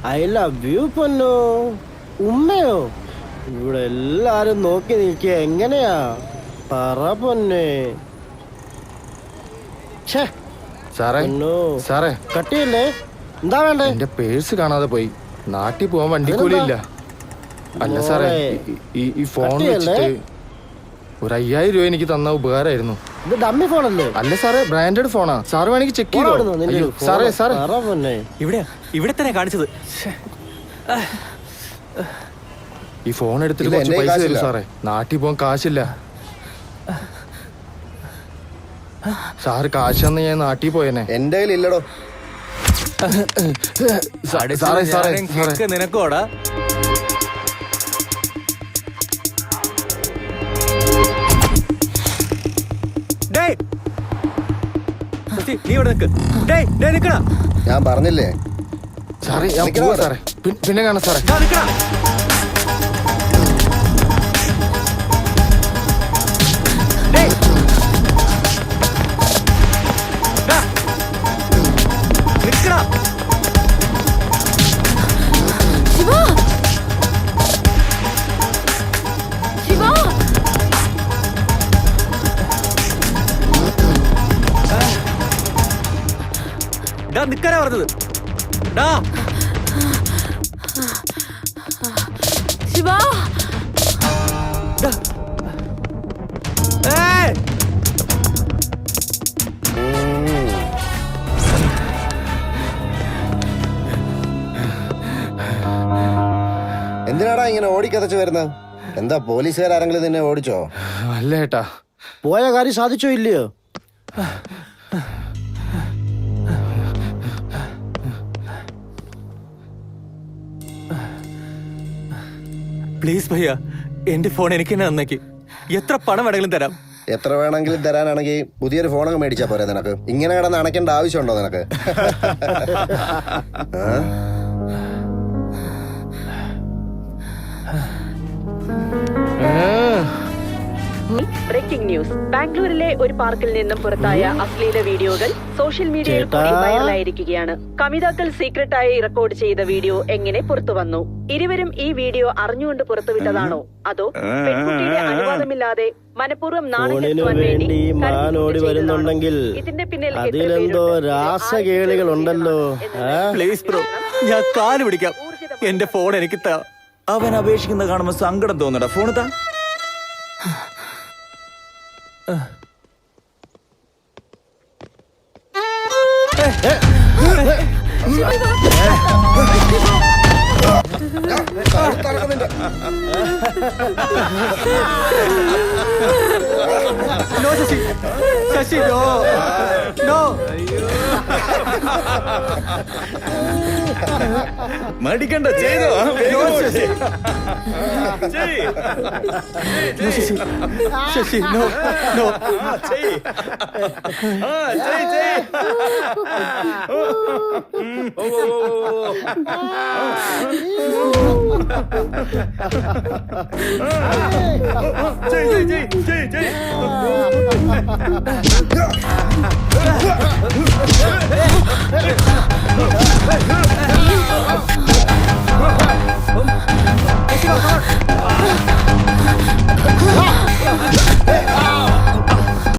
I love you പൊന്നു. ഉമ്മയോ? ഇവിടെ എല്ലാരും നോക്കി നിൽക്കുക. എങ്ങനെയാ പറ പൊന്നെ. സാറേ കട്ടിയല്ലേ? എന്താ വേണ്ടേ? എന്റെ പേഴ്സ് കാണാതെ പോയി. നാട്ടിൽ പോവാൻ വണ്ടിക്കൂലിയില്ല. അല്ല സാറേ, ഈ ഫോൺ വെച്ചിട്ട് ഒരു 5000 രൂപ എനിക്ക് തന്ന ഉപകാരമായിരുന്നു. ഇത് ഡമ്മി ഫോണല്ലേ? അല്ല സാറേ, ബ്രാൻഡഡ് ഫോണാ. സാറ് വേണമെങ്കിൽ ചെക്ക് ചെയ്തോ. സാറേ ഇവിടെ തന്നെ കാണിച്ചത്. ഈ ഫോൺ എടുത്തിട്ട് കുറച്ച് പൈസ തരും സാറേ. നാട്ടിൽ പോകാൻ കാശില്ല. സാറ് കാശ് തന്ന ഞാൻ നാട്ടിൽ പോയേനെ. എന്റെ കയ്യിൽ ഇല്ലടോ. നിനക്കോടാ? നീ ഇവിടെ നിക്കണ. ഞാൻ പറഞ്ഞില്ലേ സാറേ, ഞാൻ പോവാ സാറേ. പിന്നെ കാണാം സാറേ. നിക്കാനാ പറഞ്ഞത്. ശിവ, എന്തിനാടാ ഇങ്ങനെ ഓടിക്കതച്ച് വരുന്നത്? എന്താ പോലീസുകാരെങ്കിലും നിന്നെ ഓടിച്ചോ? അല്ല ഏട്ടാ, പോയ കാര്യം സാധിച്ചോ ഇല്ലയോ? പ്ലീസ് ഭയ്യ, എന്റെ ഫോൺ എനിക്ക് തന്നെ നന്നാക്കി. എത്ര പണം വേണമെങ്കിലും തരാം. എത്ര വേണമെങ്കിലും തരാനാണെങ്കിൽ പുതിയൊരു ഫോണൊക്കെ മേടിച്ചാ പോരെ നിനക്ക്? ഇങ്ങനെ കിടന്ന് അണയ്ക്കേണ്ട ആവശ്യമുണ്ടോ നിനക്ക്? Breaking news. ബാംഗ്ലൂരിലെ ഒരു പാർക്കിൽ നിന്നും പുറത്തായ അശ്ലീല വീഡിയോകൾ സോഷ്യൽ മീഡിയയിൽ കൂടി വൈറലായിരിക്കുകയാണ്. കമിതാക്കൾ സീക്രട്ടായി റെക്കോർഡ് ചെയ്ത വീഡിയോ എങ്ങനെ പുറത്തു വന്നു? ഇരുവരും ഈ വീഡിയോ അറിഞ്ഞുകൊണ്ട് പുറത്തുവിട്ടതാണോ, അതോ പെൺകുട്ടിയുടെ അനുവാദമില്ലാതെ മനഃപൂർവ്വം നാണികെടുത്തുവാൻ വേണ്ടി വരുന്നുണ്ടെങ്കിൽ ഇതിന്റെ പിന്നിൽ അതിലെന്തോ രാസകേളികളുണ്ടല്ലോ. പ്ലീസ് ബ്രോ, ഞാൻ കാല് പിടിക്കാം. എന്റെ ഫോൺ എനിക്ക് താ. അവൻ അപേക്ഷിക്കുന്നത് കാണുമ്പോ സങ്കടം തോന്നടാ. ഫോൺ താ. ശശി, നോ. മടിക്കണ്ട, ചെയ്തോ. ശശി, നോ. ജയ്